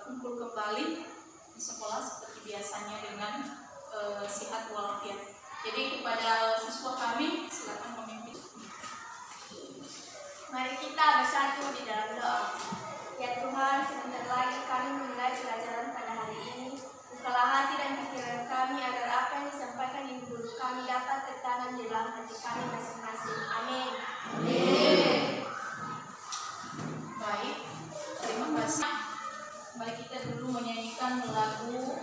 berkumpul kembali di sekolah seperti biasanya dengan sihat walafiat. Jadi kepada siswa kami silakan memimpin. Mari kita bersatu di dalam doa. Ya Tuhan, sebentar lagi kami memulai pelajaran pada hari ini. Bukalah hati dan pikiran kami agar apa yang disampaikan ibu guru kami dapat tertanam di dalam hati kami masing-masing. Amin. Amin. Baik, terima kasih. Mari kita dulu menyanyikan lagu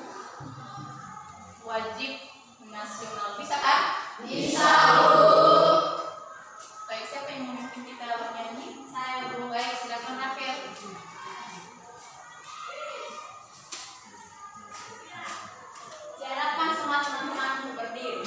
wajib nasional. Bisa kan? Bisa, Bu. Baik, siapa yang memimpin kita bernyanyi? Saya, Bu. Baik, silakan Rafael. Silakan semua teman-teman berdiri.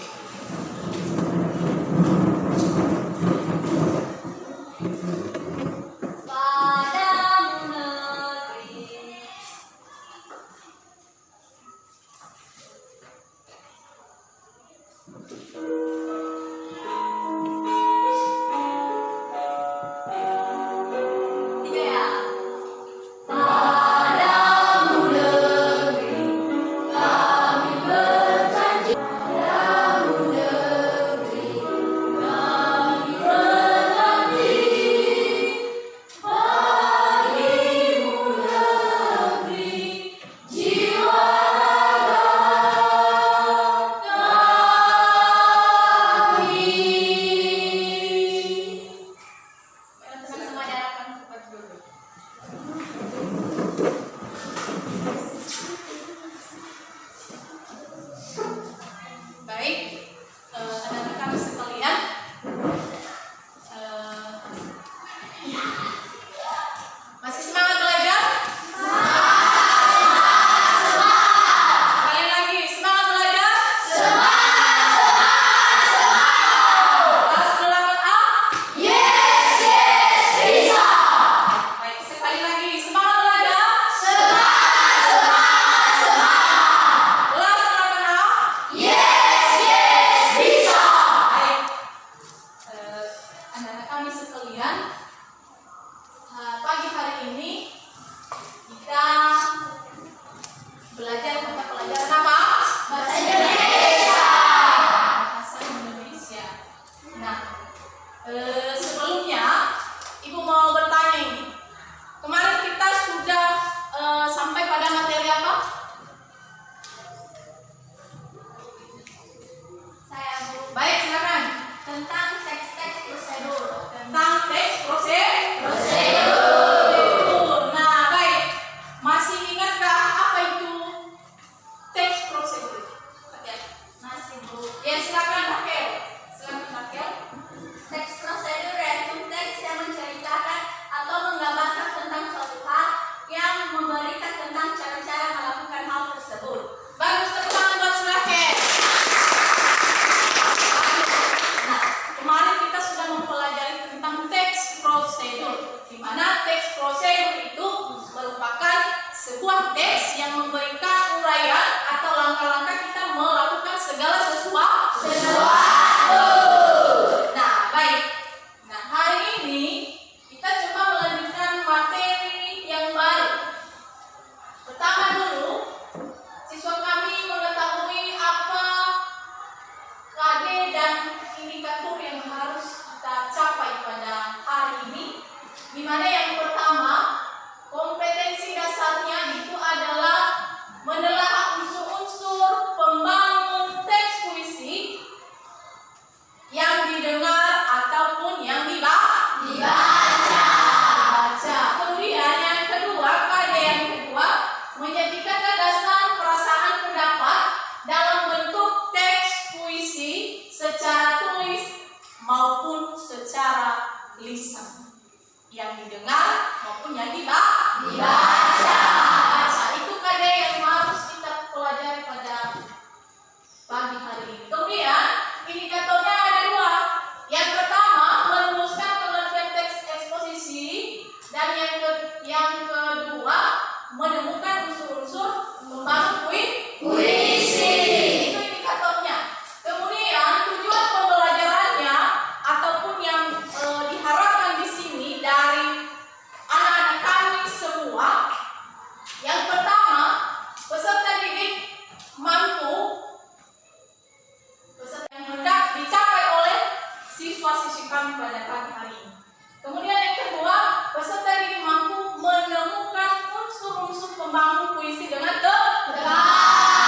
membangun puisi dengan tepat.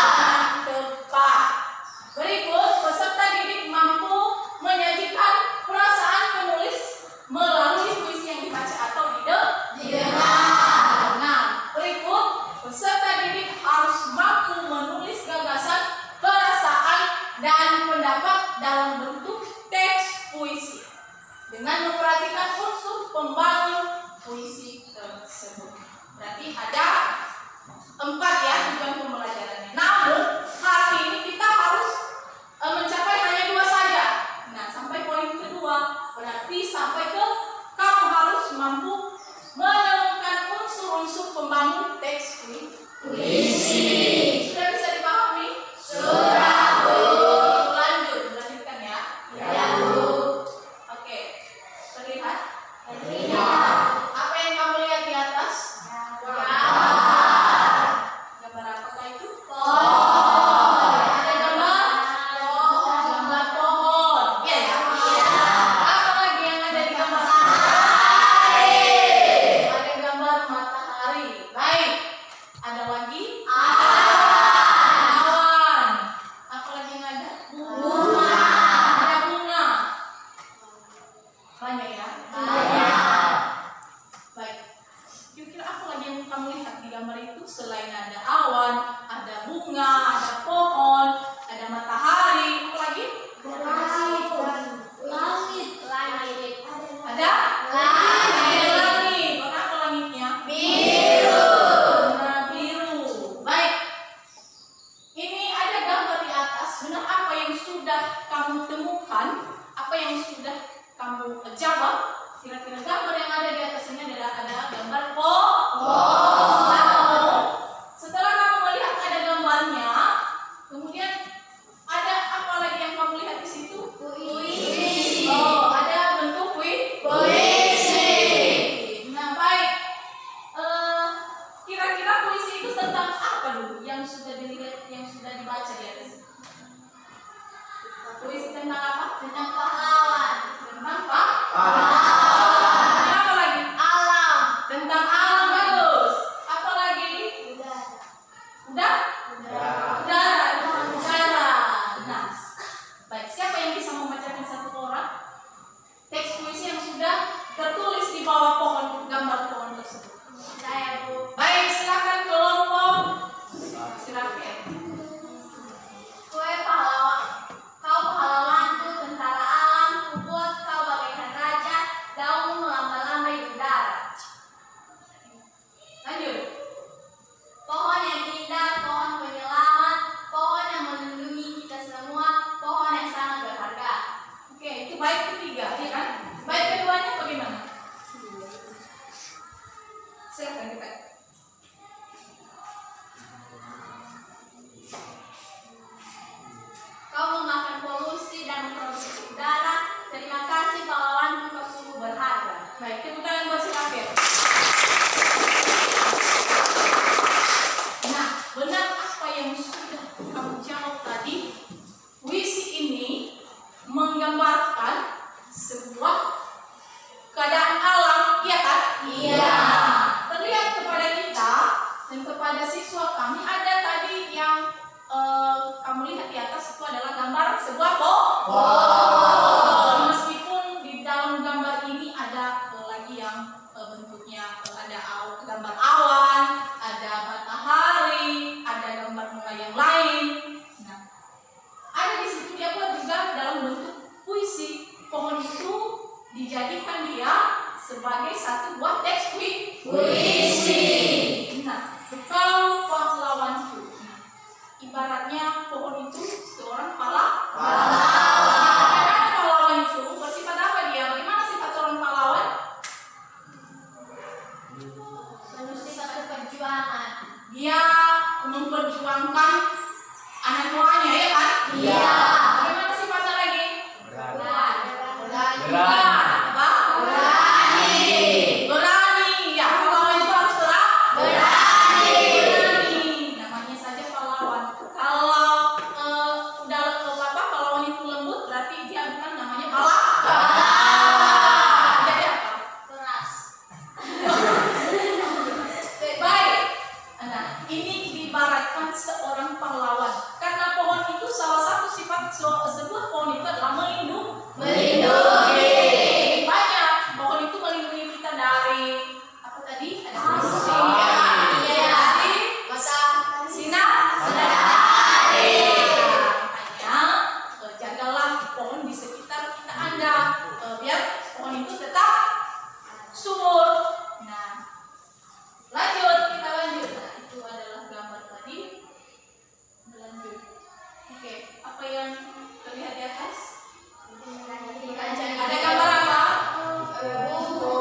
Berikut, peserta didik mampu menyajikan perasaan penulis melalui puisi yang dibaca atau didengar. Nah, berikut, peserta didik harus mampu menulis gagasan, perasaan, dan pendapat dalam bentuk teks puisi dengan memperhatikan unsur pembangun puisi tersebut. Berarti ada 4 ya tujuan pembelajarannya. Namun hari ini kita harus mencapai hanya 2 saja. Nah, sampai poin kedua berarti sampai ke kamu harus mampu menemukan unsur-unsur pembangun teks puisi. Sudah bisa dipahami? Sudah, Bu. Lanjutkan ya. Ya, Bu. Oke. Terlihat? Terlihat. Apa yang kamu lihat di atas? Gambar apa itu? Pohon. Ada gambar pohon. Yes. Apa lagi yang ada di gambar? Ada gambar matahari. Baik. Ada lagi? Awan. Apa lagi yang ada? Bunga. Ada bunga. Banyak ya? Banyak. Baik. Kira-kira apa lagi yang kamu lihat di gambar itu selain ada awan, ada bunga, ada pohon, ada matahari, apa lagi? Langit. Ada? Langit. Warna apa langitnya? Biru. Warna biru. Baik. Ini ada gambar di atas. Benar apa yang sudah kamu temukan? Apa yang sudah kamu jawab? Kira-kira gambar yang ada di atas ini adalah ada gambar pohon. Setelah kamu melihat ada gambarnya, kemudian ada apa lagi yang kamu lihat di situ? Puisi. Oh, ada bentuk puisi. Nah, baik. Kira-kira puisi itu tentang apa dulu? Yang sudah dilihat, yang sudah dibaca di atas. Puisi tentang apa? Tentang pahlawan. Tentang pahlawan. Apa lagi? Alam. Tentang alam, bagus. Apa lagi? Udara. Nah, baik. Siapa yang bisa membacakan satu orang teks puisi yang sudah tertulis di bawah pohon, gambar pohon tersebut? Saya, Bu. Baik, silakan kelompok. Silakan. Kue pahlawan, kau pahlawanku, tentara alam, kubuat kau bagaikan raja, daunmu melambai-lambai di udara. Lanjut. Pohon yang indah, pohon penyelamat, pohon yang melindungi kita semua, pohon yang sangat berharga. Oke, itu bait ketiga, ya kan? Bait keduanya bagaimana? Silakan kita. Kau memakan polusi dan memproduksi udara. Terima kasih pahlawanku, kau sungguh berharga. Baik, tepuk tangan buat si Kafir. Nah, benar apa yang sudah kamu jawab tadi? Puisi ini menggambarkan sebuah keadaan alam, iya kan? Iya. Terlihat kepada kita dan kepada siswa kami ada tadi yang kamu lihat di atas itu adalah gambar sebuah pohon. Meskipun di dalam gambar ini ada lagi yang bentuknya ada gambar awan, ada matahari, ada gambar bunga yang lain. Nah, ada di situ dia buat juga dalam bentuk puisi. Pohon itu dijadikan dia sebagai satu buah teks puisi. Nah, kalau pahlawanku, ibaratnya pohon itu seorang pahlawan. Karena pahlawan itu bersifat apa dia? Bagaimana sifat seorang pahlawan? Bersifat perjuangan. Dia memperjuangkan anak buahnya, ya kan? Iya. Bagaimana sifatnya lagi? Berani. Apa? Berani. Ya, pahlawan itu harus berani. Namanya saja pahlawan. Kalau pahlawan itu lembut, berarti dia bukan namanya pahlawan. Jadi apa? Keras. Baik. Nah, menciptakan seorang pahlawan. Karena pohon itu salah satu sifat sebuah pohon itu adalah melindungi. Banyak pohon itu melindungi kita dari apa tadi? Ada dari sinar matahari. Makanya jagalah pohon di sekitar kita Anda biar pohon itu tetap subur. Nah, kita lanjut. Nah, itu adalah gambar tadi. Lanjut. Oke, apa yang terlihat di atas? Ada gambar apa? Buku.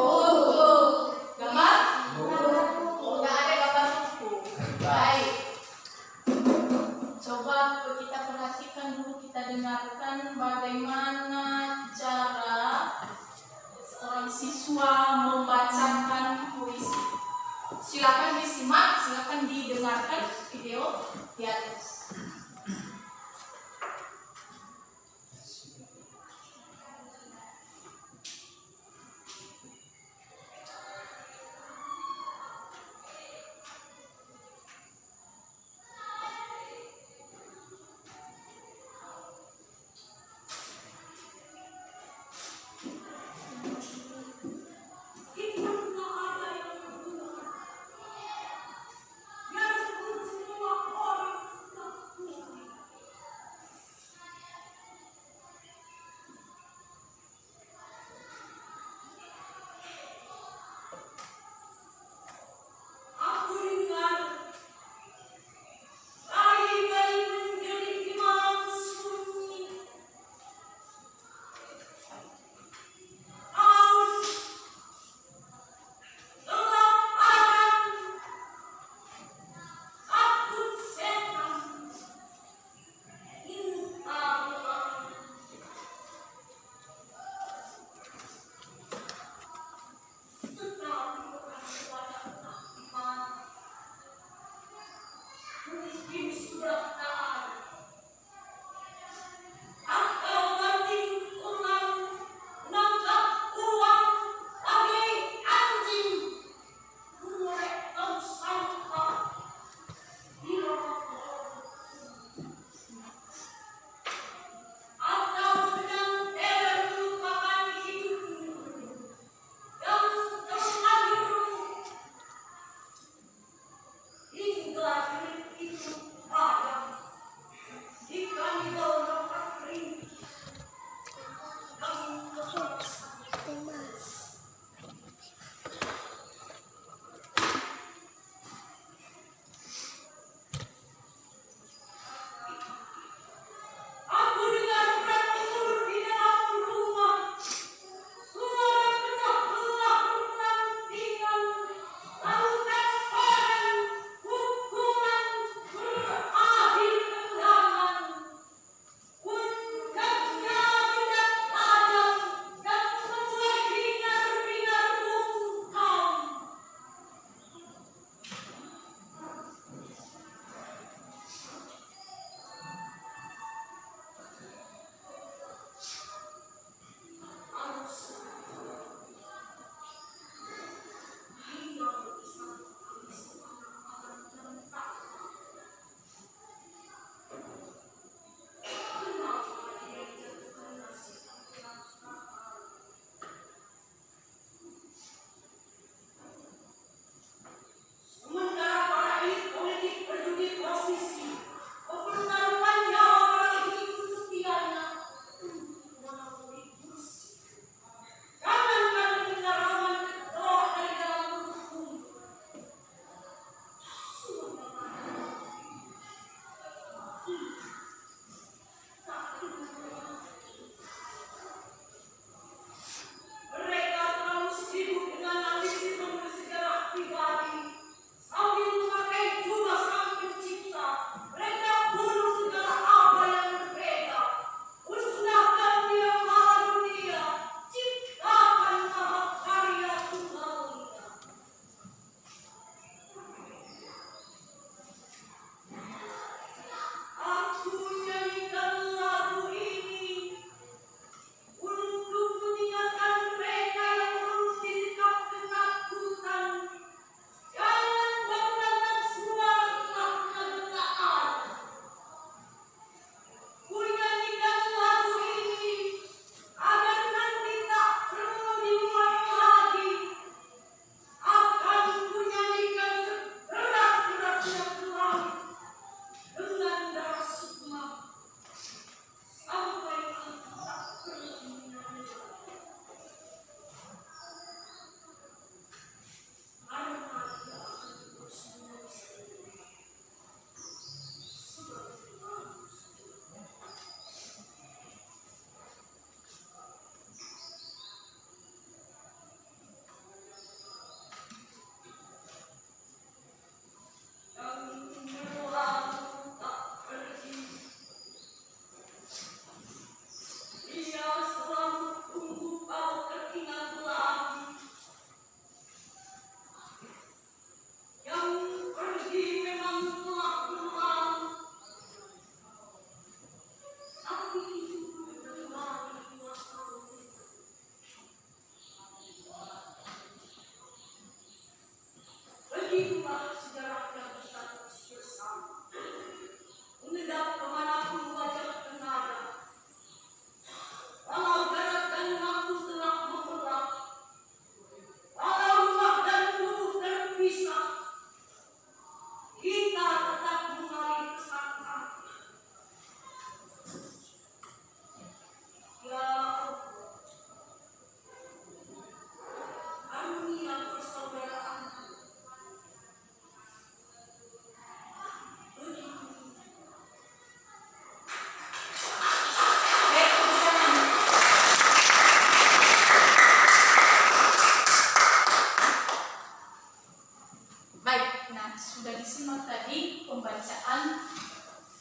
Gambar? Oh, nggak ada gambar buku. Baik. Coba kita perhatikan dulu, kita dengarkan bagaimana cara seorang siswa membacakan puisi. Silakan disimak, silakan didengarkan video di atas.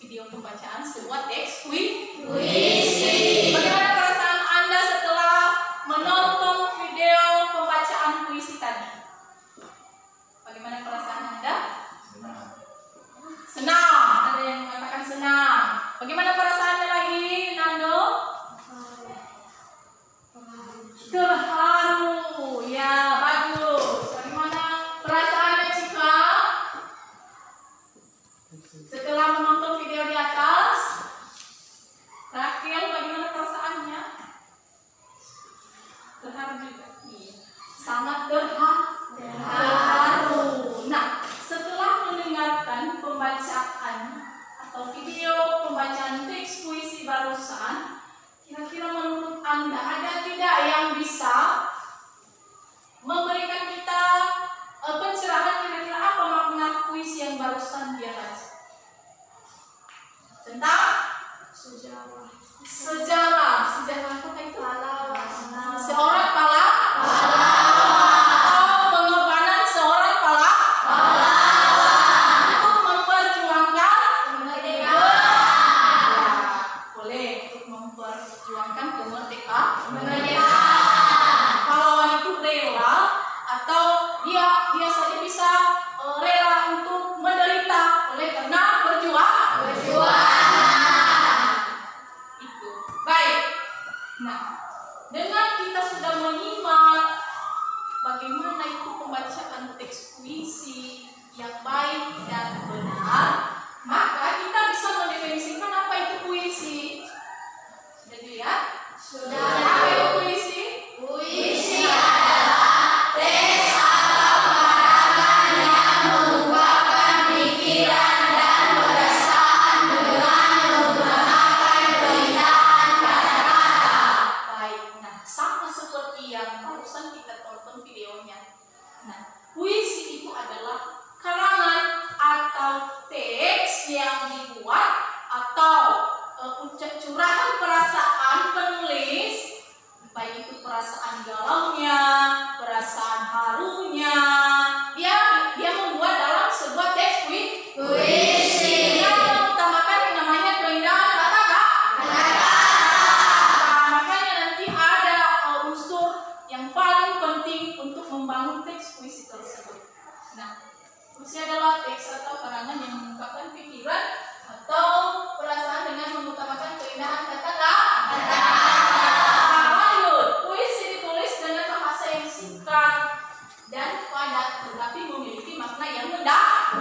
video pembacaan sebuah teks puisi. Bagaimana perasaan Anda setelah menonton video pembacaan puisi tadi? Bagaimana perasaan Anda? Senang. Ada yang mengatakan senang. Bagaimana perasaannya lagi, Nando? Terharu. Ya, bagus. Bagaimana perasaannya, Cika? Setelah menonton video di atas, Rakel, bagaimana perasaannya? Terharu juga. Iya. Sangat terharu. Nah, setelah mendengarkan pembacaan atau video pembacaan teks puisi barusan, kira-kira menurut Anda ada tidak yang bisa memberikan kita pencerahan kira-kira apa makna puisi yang barusan dia baca? Tentang sejarah. Sejarah apa itu? Pahlawan. Seorang pahlawan. Atau pengorbanan seorang pahlawan untuk memperjuangkan kemerdekaan. Ya, boleh untuk memperjuangkan kemerdekaan. Pahlawan itu rela atau dia saja bisa rela untuk menderita oleh karena berjuang. Baik. Nah, dengan kita sudah menyimak bagaimana itu pembacaan teks puisi yang baik dan benar, maka kita bisa mendefinisikan apa itu puisi. Sudah dilihat? Sudah. Apa itu puisi? Puisi adalah teks atau karangan yang mengungkapkan pikiran dan perasaan dengan menggunakan keindahan kata-kata. Baik, nah sama seperti yang barusan kita tonton videonya. Nah, puisi itu adalah karangan atau teks yang dibuat atau curahan perasaan penulis, baik itu perasaan galaunya, perasaan harunya, dia membuat dalam sebuah teks puisi. Dia mengutamakan yang namanya keindahan kata-kata. Nah, makanya nanti ada unsur yang paling penting untuk membangun teks puisi tersebut. Nah, puisi adalah teks atau karangan yang mengungkapkan pikiran atau perasaan dengan mengutamakan keindahan kata-kata. Lanjut, puisi ditulis dengan bahasa yang singkat dan padat, tetapi memiliki makna yang mendalam.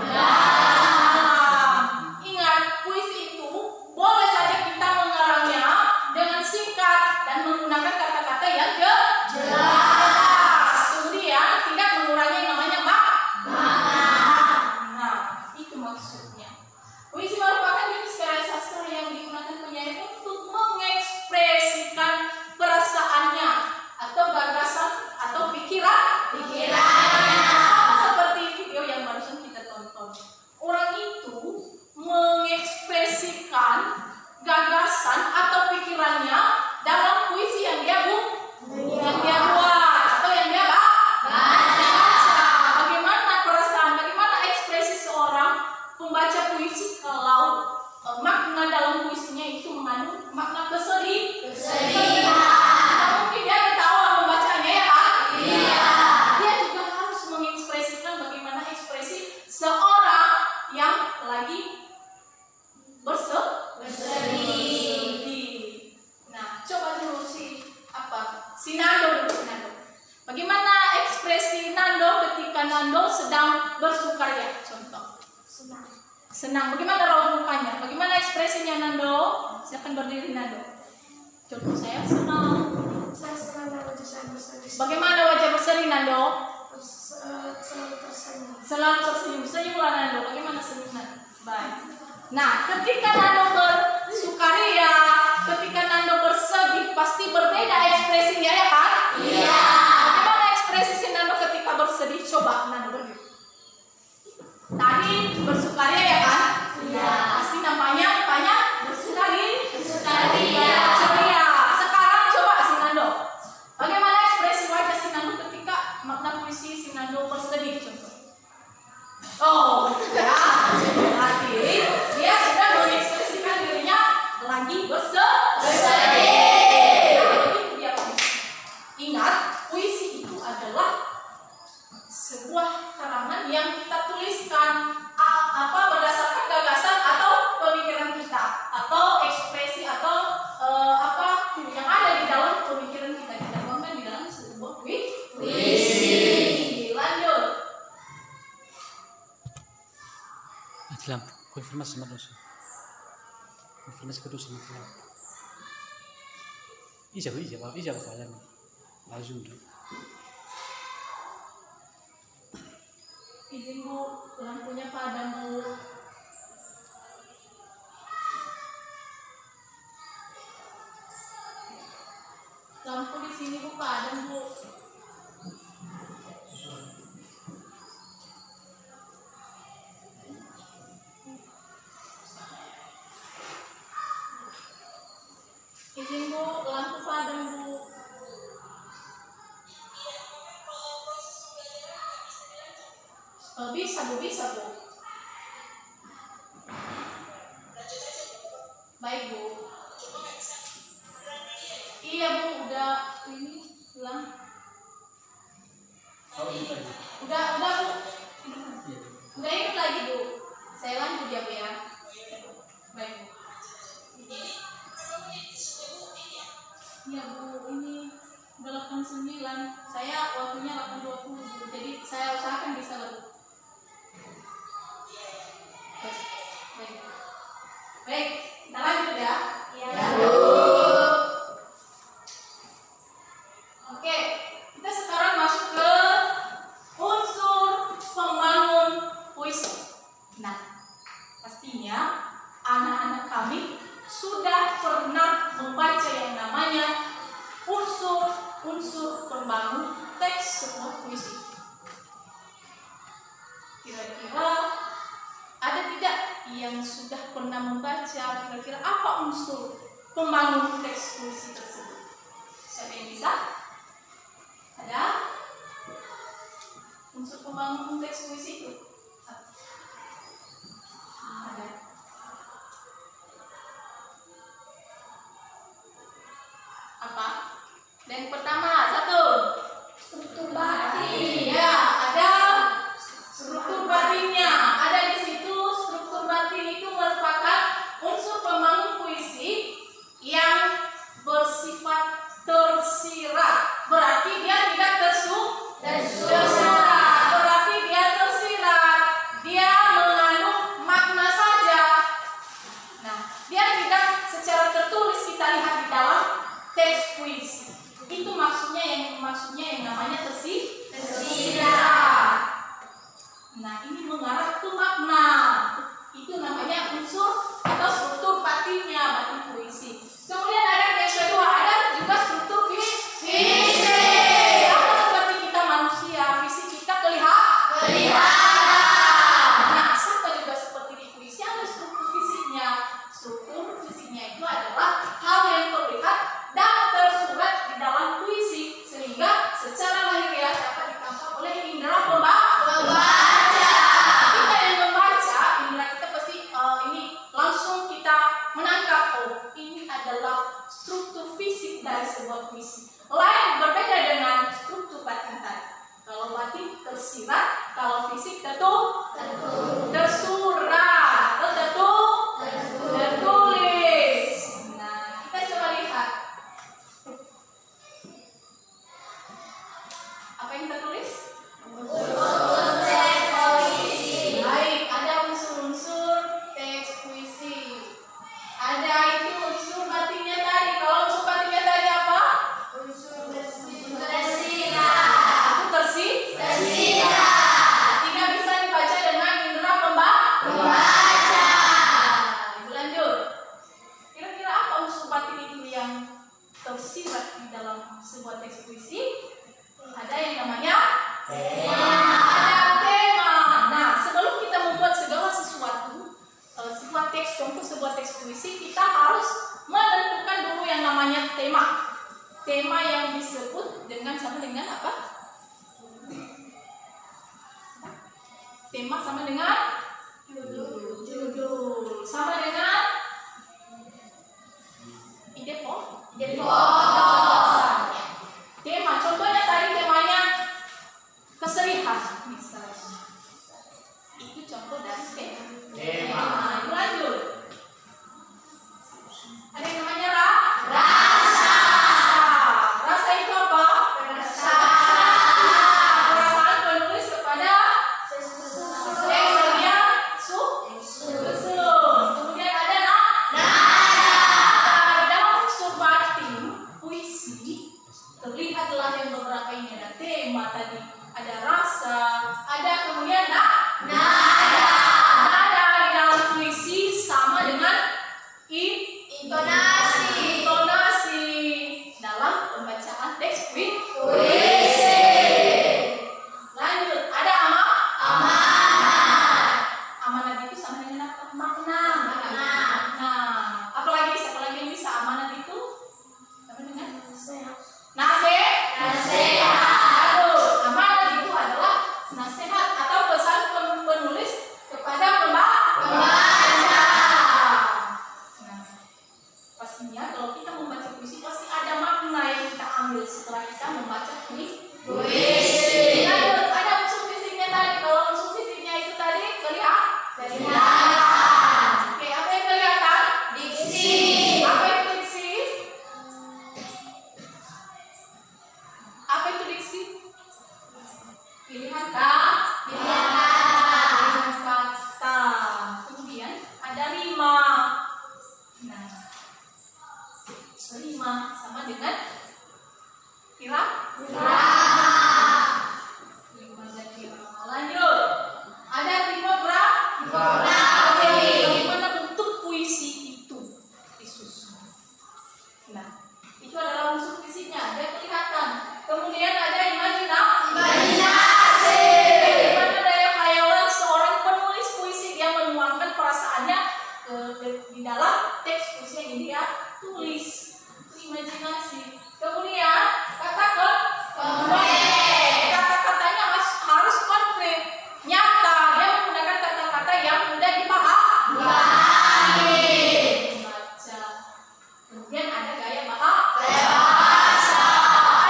Ingat, puisi itu boleh saja kita mengarangnya dengan singkat dan menggunakan kata-kata yang jelas. Kemudian tidak mengurangi yang namanya makna. Nah, itu maksudnya. Puisi merupakan jenis karya sastra yang digunakan penyair untuk mengekspresikan perasaannya atau gagasan atau pikirannya. Sama seperti video yang barusan kita tonton. Orang itu mengekspresikan gagasan atau pikirannya dalam puisi yang dia buat atau yang dia baca. Bagaimana perasaan, bagaimana ekspresi seorang pembaca puisi kalau makna dalam puisinya itu mengandung makna kesedihan. Mungkin dia ketawa membacanya, ya kan? Iya. Dia juga harus mengekspresikan bagaimana ekspresi seorang yang lagi berseri. Nah, coba dulu si Nando dulu, Nando. Bagaimana ekspresi Nando ketika Nando sedang bersukaria? Contoh. Senang. Bagaimana raut mukanya? Bagaimana ekspresinya Nando? Silakan berdiri Nando. Contoh saya senang. Saya senang dan wajah saya berseri. Bagaimana wajah berseri Nando? Selalu tersenyum. Selalu tersenyum. Senyumlah Nando. Bagaimana senyum Nando? Baik. Nah, ketika Nando bersukaria, ketika Nando bersedih, pasti berbeda ekspresinya ya kan? Iya. Bagaimana ekspresi si Nando ketika bersedih? Coba Nando berdiri. Tadi bersukaria ya kan? Iya. Pasti namanya bersukaria. Ceria. Sekarang coba si Nando. Bagaimana ekspresi wajah si Nando ketika makna puisi si Nando bersedih? Contoh. Oh, ya. Berarti dia sudah mengekspresikan dirinya lagi bersedih. Nah, itu dia puisi. Ingat, puisi itu adalah sebuah karangan yang kita tuliskan berdasarkan gagasan atau pemikiran kita atau ekspresi atau yang ada di dalam pemikiran kita tuangkan di dalam sebuah puisi. Lanjut. Mati lampu. Konfirmasi sama dosa. Konfirmasi kedua sama lampu. Ijab kalian. Lazim tu. Izin Bu, lampunya padam Bu. Lampu di sini Bu padam Bu. Izin Bu, lampu padam Bu. Bisa Bu. Baik Bu. Iya Bu, udah ini pulang. Udah Bu. Udah ikut lagi Bu. Saya lanjut ya Bu ya. Baik Bu. Iya Bu, ini udah 8:09. Saya waktunya 8:20 Bu. Jadi saya usahakan bisa Bu. Baik, kita lanjut ya. Oke, kita sekarang masuk ke unsur pembangun puisi. Nah, pastinya anak-anak kami sudah pernah membaca yang namanya unsur pembangun teks sebuah puisi. Kira-kira ada tidak yang sudah pernah membaca kira-kira apa unsur pembangun teks puisi tersebut? Siapa yang bisa? Ada? Unsur pembangun teks puisi itu? Ada. Apa? Yang pertama, satu. Struktur batin. Ya, ada struktur batinnya. Ada di situ. Struktur batin itu merupakan unsur pembangun puisi yang bersifat tersirat. Berarti dia tidak tersurat. Berarti dia tersirat. Dia mengandung makna saja. Nah, dia tidak secara tertulis kita lihat di dalam teks puisi. Itu maksudnya yang namanya tersirat. Nah, ini mengarah ke makna. Itu namanya unsur atau struktur batin puisi. Kemudian ada yang kedua, ada juga struktur fisik. Sama seperti kita manusia, fisik kita kelihatan. Nah, sama juga seperti di puisi ada struktur fisiknya. Struktur fisiknya itu adalah hal yang terlihat dan tersurat di dalam puisi sehingga secara lahiriah dapat ditangkap oleh indera pembaca. Kita yang membaca, indera kita pasti ini langsung kita menangkap, oh ini adalah struktur fisik dari sebuah puisi. Lain berbeda dengan struktur batin tadi. Kalau batin tersirat, kalau fisik tersurat. puisi, kita harus menentukan dulu yang namanya tema. Tema yang disebut sama dengan apa? Tema sama dengan judul. Sama dengan ide tema. Contohnya tadi temanya keserihan misalnya. Itu contoh dari tema. Lanjut. Ada yang namanya rasa. Rasa itu apa? Perasaan penulis kepada teks yang susun. Kemudian ada nada. Dalam unsur batin puisi terlihatlah yang beberapa ini, ada tema tadi, ada rasa, ada kemudian nada. Nada di dalam puisi sama dengan intonasi dalam pembacaan teks puisi. Lanjut, ada amanat itu sama dengan apa? Makna. Apalagi yang bisa amanat itu sama dengan nasihat. Amanat itu adalah nasihat atau pesan penulis kepada pembaca. Pastinya kalau kita membaca puisi pasti ada makna yang kita ambil setelah kita membaca puisi. Lanjut, ada unsur fisiknya tadi. Kalau unsur fisiknya itu tadi kelihatan. Oke, apa yang kelihatan? Diksi. Apa itu diksi? Pilihan kata. Kemudian ada rima. Nah, rima sama dengan irama. Lanjut, ada tipografi. Bagaimana bentuk puisi itu disusun. Nah, itu adalah unsur fisiknya, dia kelihatan. Kemudian ada imajinasi. Bagaimana daya khayalan seorang penulis puisi, dia menuangkan perasaannya di dalam teks puisi yang dia tulis. Imajinasi. Kemudian kata-katanya harus konkret, nyata. Dia menggunakan kata-kata yang mudah dipahami. Baca. Kemudian ada gaya bahasa.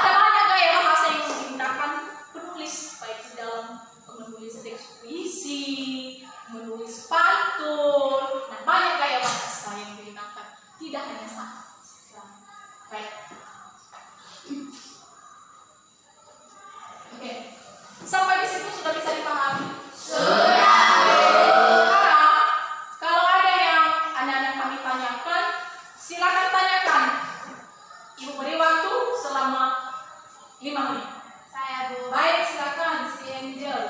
Ada banyak gaya bahasa yang digunakan penulis, baik di dalam menulis teks puisi, menulis pantun. Nah, banyak gaya bahasa yang digunakan. Tidak hanya satu. Baik. Oke. Sampai di situ sudah bisa dipahami? Sudah. Sekarang, kalau ada yang anak-anak kami tanyakan, silakan tanyakan. Ibu beri waktu selama 5 menit. Saya Bu. Baik, silakan si Angel.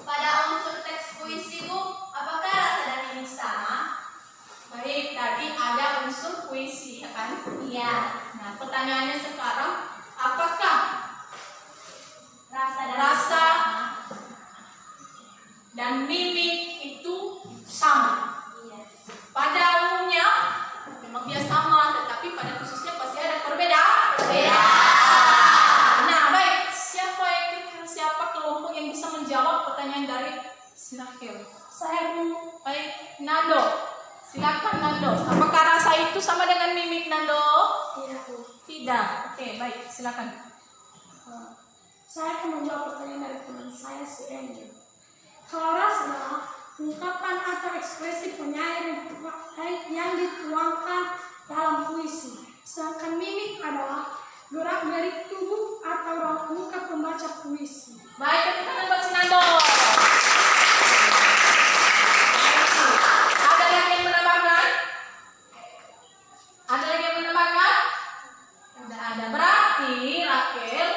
Pada unsur teks puisi Bu, apakah rasa dan mimik sama? Baik, tadi ada unsur puisi, ya kan? Iya. Nah, pertanyaannya sekarang, apakah Rasa dan mimik itu sama? Iya. Pada umumnya memang dia sama, tetapi pada khususnya pasti ada perbedaan. Nah, baik, siapa kelompok yang bisa menjawab pertanyaan dari Sinakil? Saya Bu. Baik, Nando. Silakan Nando. Apakah rasa itu sama dengan mimik, Nando? Tidak Bu. Tidak. Oke, baik, silakan. Saya akan menjawab pertanyaan dari teman saya si Angel. Kalau rasa adalah ungkapan atau ekspresi penyair yang dituangkan dalam puisi. Sedangkan mimik adalah gerak-gerik tubuh atau raut muka pembaca puisi. Baik, tepuk tangan buat si Nando. Ada lagi yang menambahkan? Ada lagi yang menambahkan? Tidak ada. Berarti, Rakel,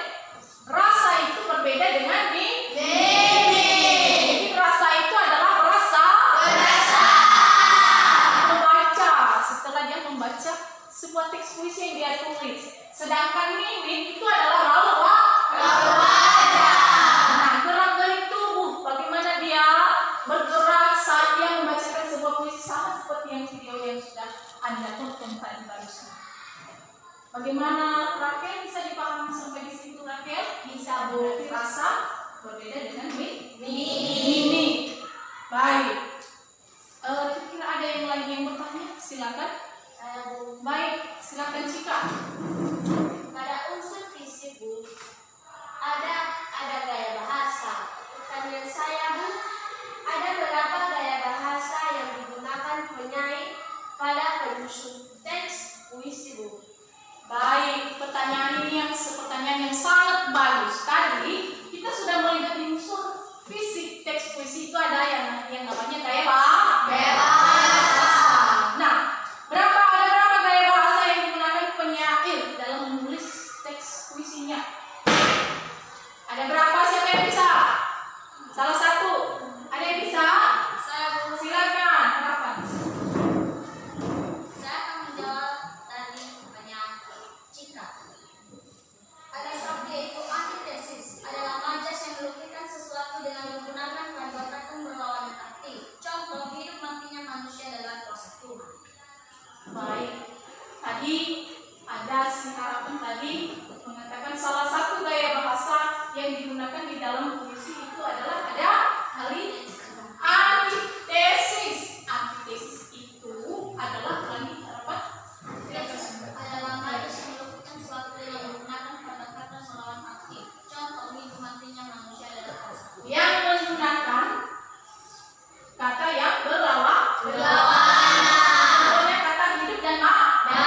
rasa itu berbeda dengan mimik. Jadi rasa itu adalah rasa membaca setelah dia membaca sebuah teks puisi yang dia tulis. Sedangkan mimik itu adalah raut wajah. Nah, gerak-gerik tubuh, bagaimana dia bergerak saat dia membacakan sebuah puisi sama seperti yang video yang sudah Anda tonton tadi barusan. Bagaimana Rakel, bisa dipahami sampai di situ Rakel? Bisa Bu. Rasa berbeda dengan mini. Baik. Kira-kira ada yang lagi yang bertanya? Silakan. Baik, silakan Cika. Pada unsur fisik Bu, ada gaya bahasa. Pertanyaan saya Bu, ada berapa gaya bahasa yang digunakan penyair pada penyusun teks puisi Bu? Baik, pertanyaan ini pertanyaan yang sangat bagus. Tadi kita sudah melihat di unsur fisik teks puisi itu ada yang namanya gaya bahasa. Nah, ada berapa gaya bahasa yang digunakan penyair dalam menulis teks puisinya? Ada berapa? Siapa yang bisa? Salah satu. Ada yang bisa? Saya Bu. Silakan. Harapan. Saya akan menjawab tadi pertanyaan Cika. Ada satu yaitu antitesis, adalah majas yang melukiskan sesuatu dengan menggunakan kata-kata berlawanan arti. Contoh, hidup matinya manusia adalah kuasa Tuhan. Baik. Tadi ada si harapan tadi mengatakan salah satu gaya bahasa yang digunakan di dalam puisi itu adalah ada antitesis. Antitesis itu adalah apa? Adalah majas yang melukiskan sesuatu dengan menggunakan kata-kata melawan arti. Contoh, hidup matinya manusia adalah kuasa Tuhan. Yang menggunakan kata yang berlawanan. Contohnya kata hidup dan mati.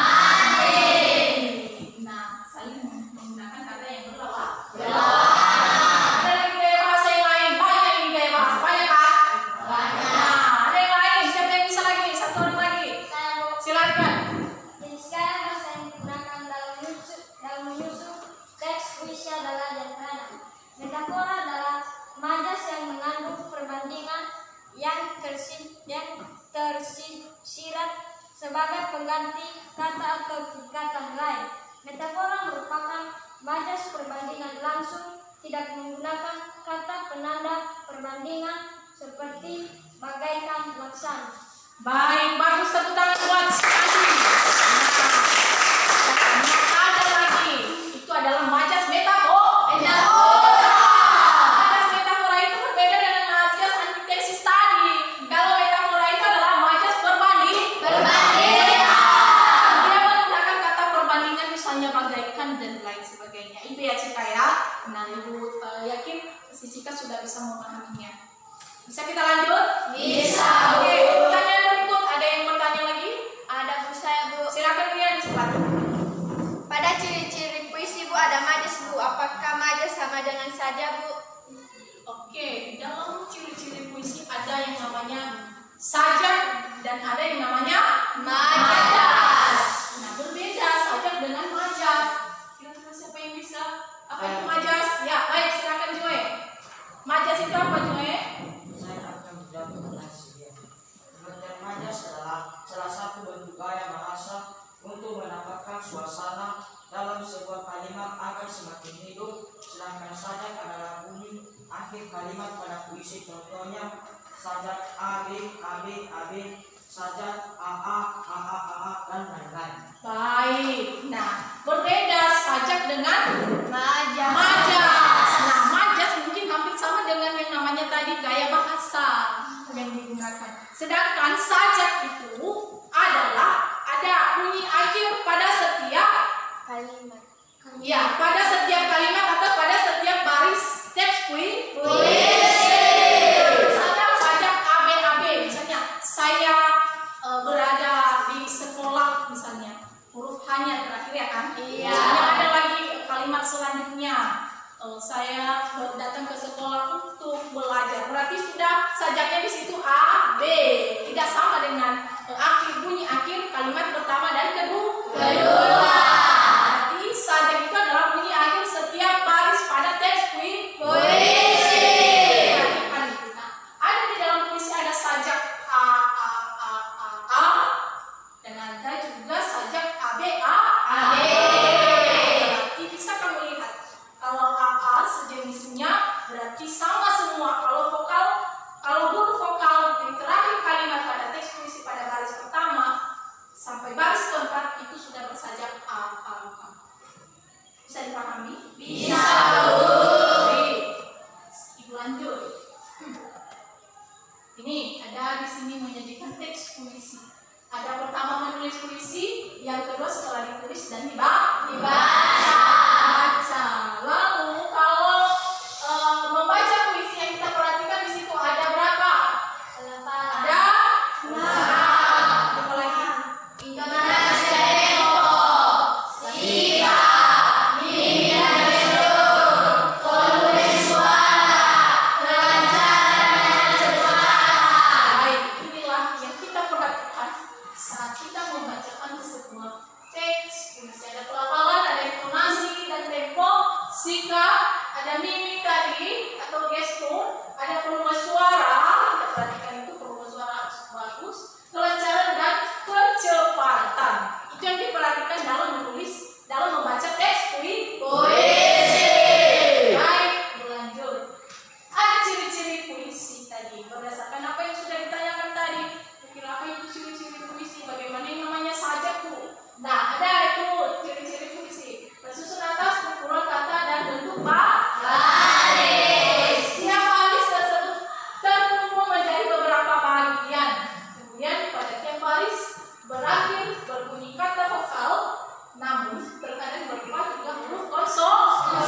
Nah, saling menggunakan kata yang berlawanan. Ada lagi gaya bahasa yang lain. Banyak ini gaya bahasa. Banyak kan? Nah, ada yang lain. Siapa yang bisa lagi? Satu orang lagi. Saya Bu. Silakan. Jenis gaya bahasa yang digunakan dalam menyusun teks puisi adalah sederhana. Metafora adalah majas yang mengandung perbandingan yang tersirat sebagai pengganti kata atau tingkatan lain. Metafora merupakan majas perbandingan langsung, tidak menggunakan kata penanda perbandingan seperti bagaikan laksana. Baik, bagus, tepuk tangan buat si Adi. Nah, ada lagi. Itu adalah majas metafora. Majas metafora itu berbeda dengan majas antitesis tadi. Kalau metafora itu adalah majas perbandingan. Dia menggunakan kata perbandingan misalnya bagaikan dan lain sebagainya. Itu ya Cika ya. Nah, Ibu yakin si Cika sudah bisa memahaminya. Bisa kita lanjut? Bisa, Oke, pertanyaan berikut. Ada yang bertanya lagi? Ada Bu, saya Bu. Silakan Rian cepat. Pada ciri-ciri puisi Bu ada majas Bu. Apakah majas sama dengan saja Bu? Oke, dalam ciri-ciri puisi ada yang namanya sajak dan ada yang namanya majas. Nah, berbeda sajak dengan majas. Kira-kira siapa yang bisa? Apa itu majas? Ya, baik, silakan Joy. Majas itu apa Joy? Saya akan menjawab pertanyaan Sylvia. Pengertian majas adalah salah satu bentuk gaya bahasa untuk mendapatkan suasana dalam sebuah kalimat agar semakin hidup, sedangkan sajak adalah bunyi akhir kalimat pada puisi. Contohnya sajak AB, AB, AB, sajak AA, AA, AA, dan lain-lain. Baik. Nah, berbeda sajak dengan Majas. majas. Nah, majas mungkin hampir sama dengan yang namanya tadi gaya bahasa yang digunakan. Sedangkan sajak itu adalah ada bunyi akhir pada setiap Kalimat. ya, pada setiap kalimat atau pada setiap baris teks puisi. Misalnya sajak AB. Misalnya saya berada di sekolah misalnya. Huruf hanya terakhir ya kan? Iya. Misalnya ada lagi kalimat selanjutnya. Saya datang ke sekolah untuk belajar. Berarti sudah sajaknya di situ A, B. Tidak sama dengan bunyi akhir kalimat pertama dan kedua. Berarti sajak itu adalah bunyi akhir setiap Ini ada di sini menyajikan teks puisi. Ada pertama menulis puisi, yang kedua setelah ditulis dan dibaca. Lalu kalau membaca puisi yang kita perhatikan di situ ada berapa? Ada 6. Apa lagi? Intonasi tempo, siba, mimik volume suara, kelancaran suara. Baik, inilah yang kita perhatikan saat kita membacakan sebuah teks puisi. Ada pelafalan, ada intonasi dan tempo, sikap, ada mimik tadi atau gestur, ada volume suara. Kita perhatikan itu volume suara harus bagus, kelancaran dan kecepatan. Itu yang diperhatikan dalam menulis, dalam membaca teks puisi. Baik, berlanjut. Ada ciri-ciri puisi tadi berdasarkan apa yang sudah ditanyakan tadi. Kira apa itu ciri-ciri puisi? Bagaimana yang namanya sajak tuh? Nah, ada itu ciri-ciri puisi. Tersusun atas kumpulan kata dan bentuk baris. Setiap baris tersebut terkumpul menjadi beberapa bagian. Kemudian pada tiap baris berakhir berbunyi kata vokal, namun terkadang berupa juga huruf konsonan.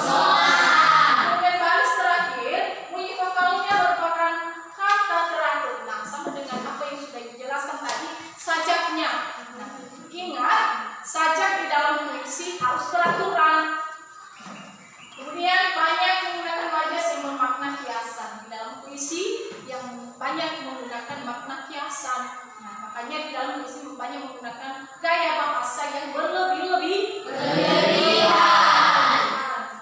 Kemudian baris terakhir bunyi vokalnya merupakan kata terakhir. Nah, sama dengan apa yang sudah dijelaskan tadi sajaknya. Nah, ingat sajak di dalam puisi harus teraturan. Kemudian banyak menggunakan majas yang bermakna kiasan. Di dalam puisi yang banyak menggunakan makna kiasan. Nah, makanya di dalam puisi banyak menggunakan gaya bahasa yang berlebihan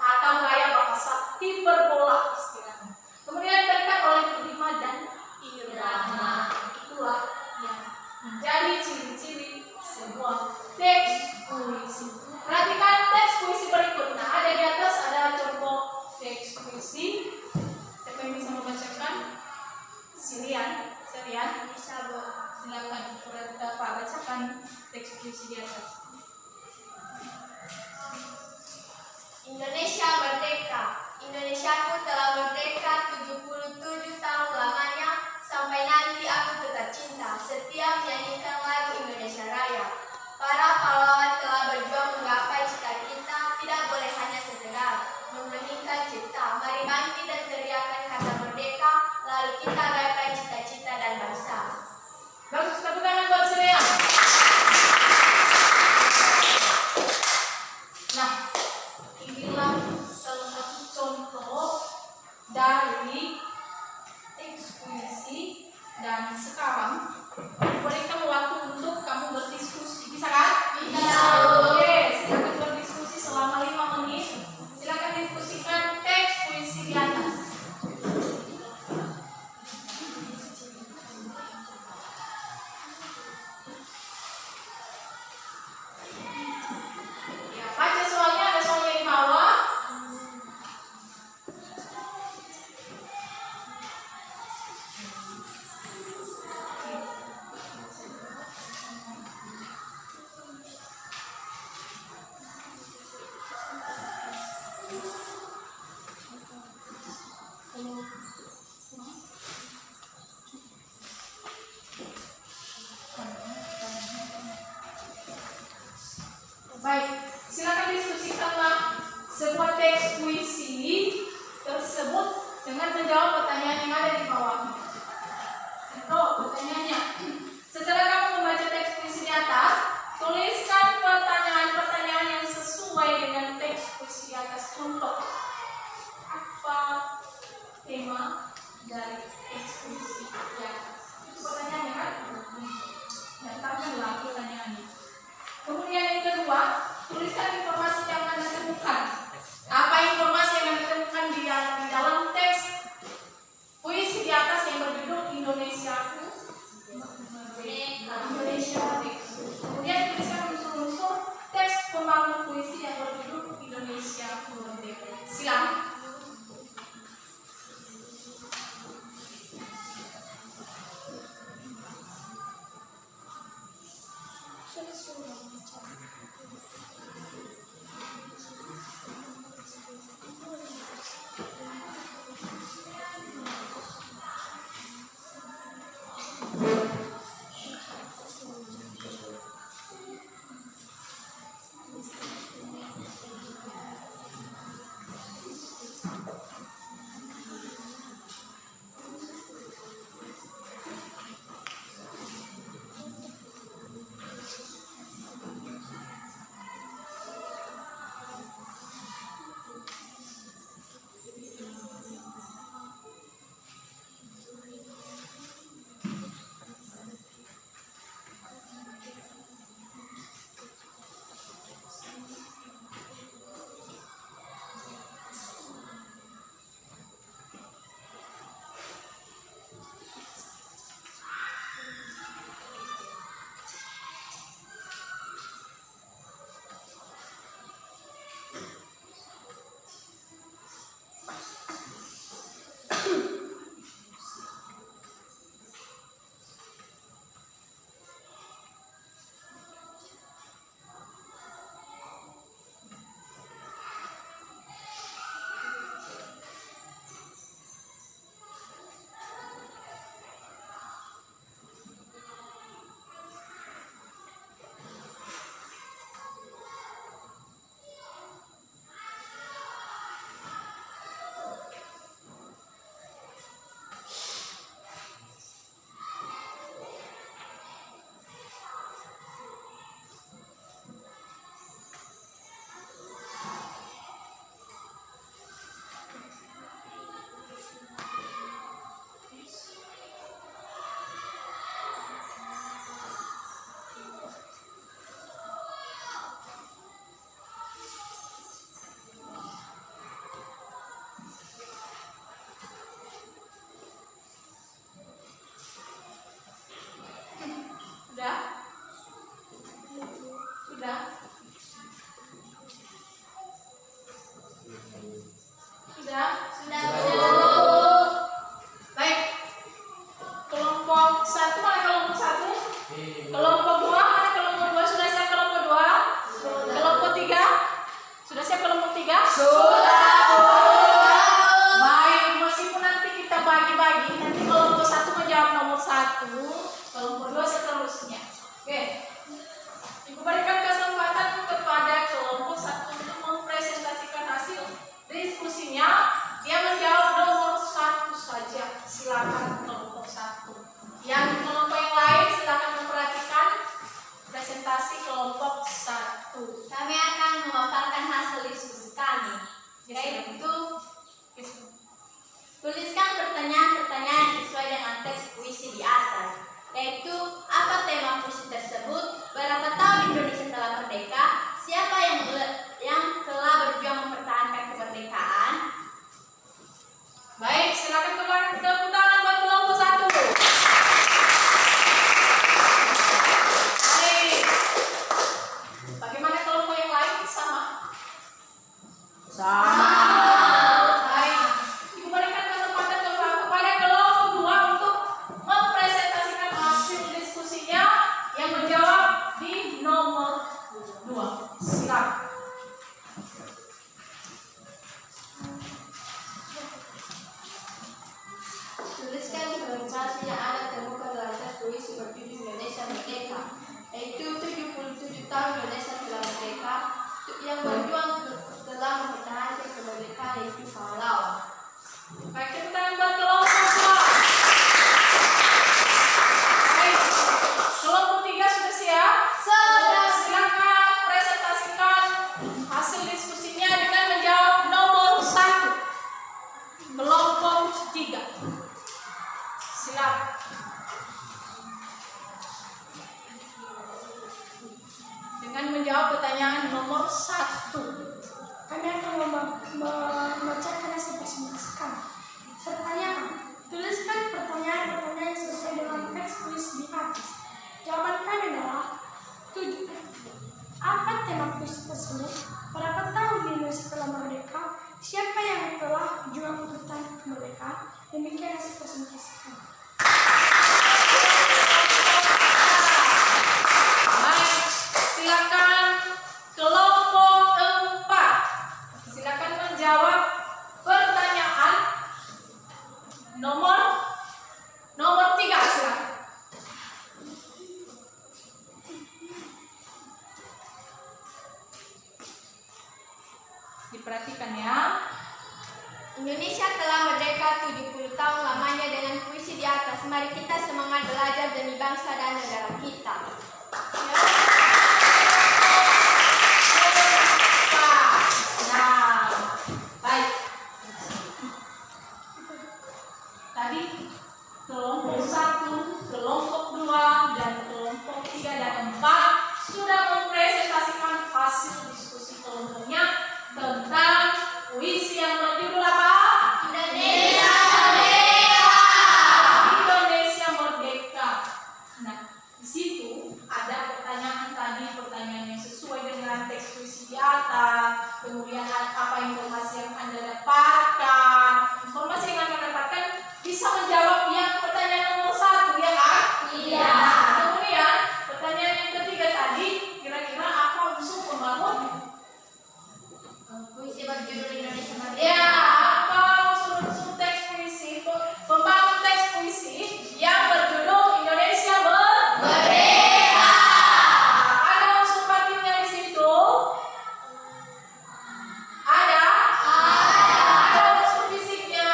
atau gaya bahasa hiperbola istilahnya. Kemudian terikat oleh rima dan irama. Itulah yang menjadi ciri-ciri sebuah teks puisi. Perhatikan teks puisi berikut. Nah, ada di atas ada contoh teks puisi. Siapa yang bisa membacakan? Silian. Bisa, Bu. Silakan Pak bacakan teks puisi di atas. Indonesia merdeka. Indonesiaku telah merdeka 77 tahun lamanya. Sampai nanti aku tetap cinta setia menyanyikan lagu Indonesia Raya. Para pahlawan telah berjuang menggapai cita-cita, tidak boleh hanya sekedar memeningkan cipta. Mari bangkit dan teriakan kata merdeka, lalu kita gapai cita-cita dan bangsa. Bagus, tepuk tangan buat Silian. Nah, inilah salah satu contoh dari teks puisi. Dan sekarang berikan waktu untuk kamu berdiskusi. Bisa kan? Bisa. Oke, silakan berdiskusi selama 5 menit. Silakan diskusikan teks puisi di atas. Ya, baca soalnya, ada soalnya di bawah. Baik, silakan diskusikanlah sebuah teks puisi tersebut dengan menjawab pertanyaan yang ada di bawahnya. Contoh pertanyaannya, setelah kamu membaca teks puisi di atas, tuliskan pertanyaan-pertanyaan yang sesuai dengan teks puisi di atas. Contoh, apa tema dari teks puisi di atas? Itu pertanyaannya kan? Daftarkanlah pertanyaannya. Kemudian yang kedua, tuliskan informasi yang Anda temukan. Apa informasi yang Anda temukan di dalam teks puisi di atas yang berjudul Indonesiaku Merdeka. Kemudian tuliskan unsur-unsur teks pembangun puisi yang berjudul Indonesia Merdeka. Silakan. satu mana kelompok satu? Kelompok dua mana kelompok dua? Sudah siap kelompok dua? Kelompok tiga? Sudah siap kelompok tiga? Baik, meskipun nanti kita bagi-bagi, nanti kelompok satu menjawab nomor satu, kelompok dua seterusnya. Oke. Ibu berikan kesempatan kepada kelompok satu untuk mempresentasikan hasil diskusinya. Dia menjawab nomor satu saja. Silakan kelompok satu. Yang kelompok yang lain silakan memperhatikan presentasi kelompok satu. Kami akan memaparkan hasil diskusi kami, yaitu tuliskan pertanyaan-pertanyaan sesuai dengan teks puisi di atas, yaitu apa tema puisi tersebut, berapa tahun Indonesia telah merdeka, siapa yang telah berjuang mempertahankan kemerdekaan. Baik, silakan kembali tepuk tangan buat kelompok satu. Baik. Bagaimana kelompok yang lain? Sama? Baik. Ibu berikan kesempatan kepada kelompok dua untuk mempresentasikan hasil diskusinya yang menjawab di nomor 2. Silakan. Tuliskan presentasi yang Anda temukan dalam teks puisi berjudul Indonesia Merdeka, yaitu 77 tahun Indonesia telah merdeka, yang berjuang telah mempertahankan kemerdekaan yaitu pahlawan. Baik, tepuk tangan buat kelompok 2. Baik. Kelompok 3 sudah siap? Sudah. Silakan presentasikan hasil diskusinya dengan menjawab nomor 1. Kelompok 3. Silakan. Dengan menjawab pertanyaan nomor 1. Kami akan membacakan hasil presentasi kami. Pertanyaan: tuliskan pertanyaan-pertanyaan sesuai dengan teks puisi di atas. Jawaban kami adalah 7. Apa tema puisi tersebut? Berapa tahun Indonesia telah merdeka? Siapa yang telah berjuang mempertahankan kemerdekaan? Demikian hasil presentasi kami. Baik, silakan kelompok 4. Silakan menjawab pertanyaan nomor 3. Silakan. Diperhatikan ya. Indonesia telah merdeka 70 tahun lamanya dengan puisi di atas. Mari kita semangat belajar demi bangsa dan negara kita. Nah, baik. Tadi kelompok 1, kelompok 2, dan kelompok 3 dan 4 sudah mempresentasikan hasil diskusi kelompoknya tentang puisi yang berjudul apa? Indonesia Indonesia Merdeka. Nah, di situ ada pertanyaan tadi, pertanyaan yang sesuai dengan teks puisi di atas. Kemudian apa informasi yang Anda dapatkan? Informasi yang Anda dapatkan bisa menjawab yang pertanyaan nomor 1, ya kan? Iya. Kemudian pertanyaan yang ketiga tadi, kira-kira apa unsur pembangun? Puisi berjudul Indonesia Merdeka. Ya, apa unsur teks puisi? Pembangun teks puisi yang berjudul Indonesia Merdeka. Ada unsur batinnya di situ? Ada? Ada unsur fisiknya?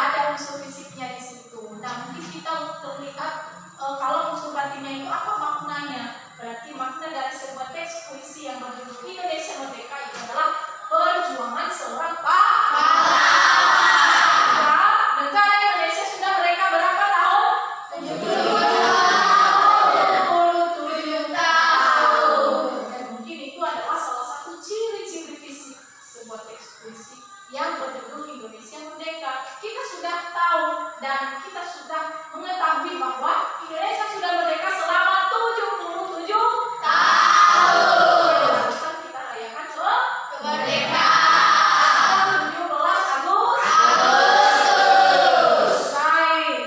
Ada unsur fisiknya di situ. Nah, mungkin kita terlihat kalau unsur batinnya itu apa maknanya? Berarti makna dari sebuah teks puisi yang berjudul Indonesia Merdeka itu adalah perjuangan seorang pahlawan. Negara Indonesia sudah merdeka berapa tahun? 77 tahun. Dan mungkin itu adalah salah satu ciri-ciri fisik sebuah teks puisi yang berjudul Indonesia Merdeka. Kita sudah tahu dan kita sudah mengetahui bahwa Indonesia sudah merdeka selama 77 tahun. Akan kita rayakan kemerdekaan 17 Agustus. Baik.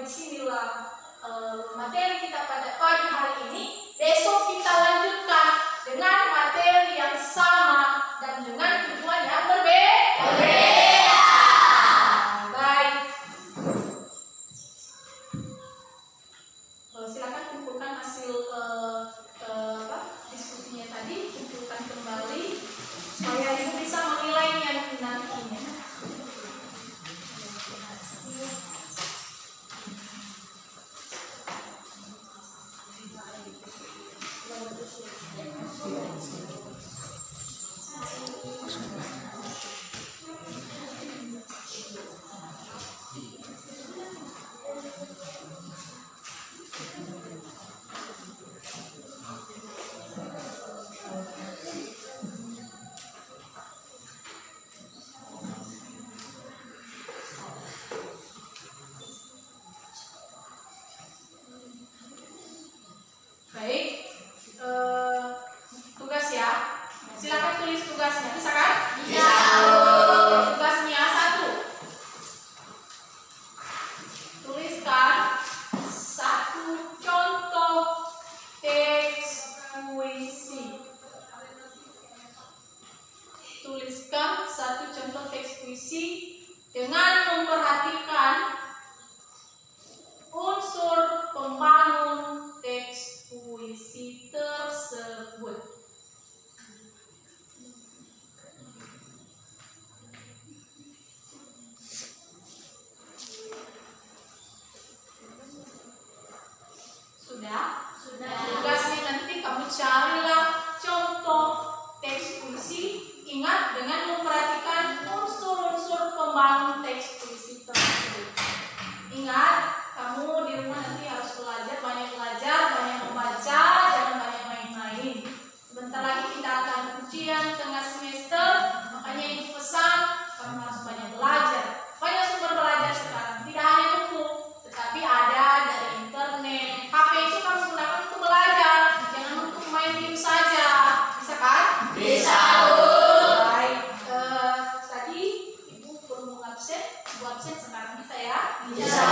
disinilah materi kita pada pagi hari ini. Besok kita lanjutkan dengan materi yang sama dan dengan tujuan yang berbeda. Baik. Silakan kumpulkan hasil diskusinya tadi, kumpulkan kembali supaya ibu bisa menilainya nantinya. Baik, tugas ya. Silakan tulis tugasnya, bisa kan? Bisa. Tugasnya 1. Tuliskan 1 contoh teks puisi. Tuliskan 1 contoh teks puisi dengan memperhatikan unsur pembangun teks puisi tersebut. Sudah? Tugasnya nanti kamu carilah contoh teks puisi. Ingat dengan memperhatikan unsur-unsur pembangun teks puisi tersebut. Ingat, kamu di rumah nanti harus belajar, banyak membaca, jangan banyak main-main. Sebentar lagi kita akan ujian tengah semester, makanya ibu pesan kamu harus banyak belajar. Banyak sumber belajar sekarang, tidak hanya buku, tetapi ada dari internet. HP itu kamu gunakan untuk belajar, jangan untuk main game saja. Bisa kan? Bisa. Baik, tadi ibu perlu absen, ibu absen sekarang bisa ya? Bisa.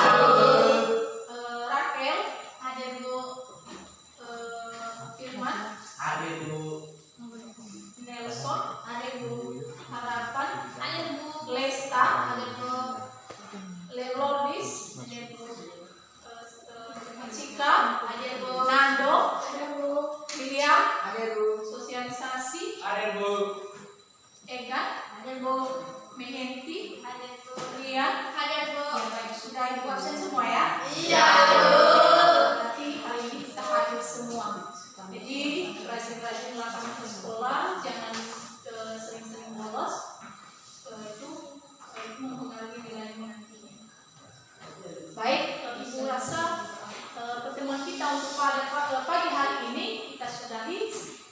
Rakel, ada Bu Firman, Ada Bu. Nelson, ada Bu Harapan, ada Bu Lesta, ada Bu Lelordis, ada Bu Cika, ada Bu Nando, ada Bu William, Ada Bu. sosialisasi, Ada Bu. Egan, ada Bu Mehenti, Ada Bu. Rian, Ada Bu. ya baik, sudah ibu absen semua ya? Iya. Berarti hari ini kita hadir semua. Jadi rajin-rajinlah kamu ke sekolah, jangan sering-sering bolos. Itu mempengaruhi nilaimu nantinya. Baik, ibu rasa pertemuan kita untuk pada pagi hari ini kita sudahi.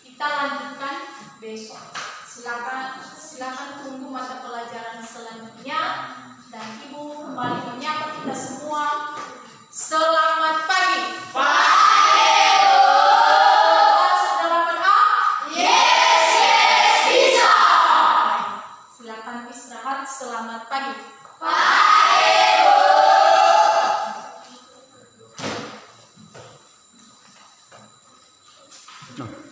Kita lanjutkan besok. Silakan tunggu mata pelajaran selanjutnya. Dan ibu kembali menyapa kita semua. Selamat pagi. Silakan istirahat. Selamat pagi. No.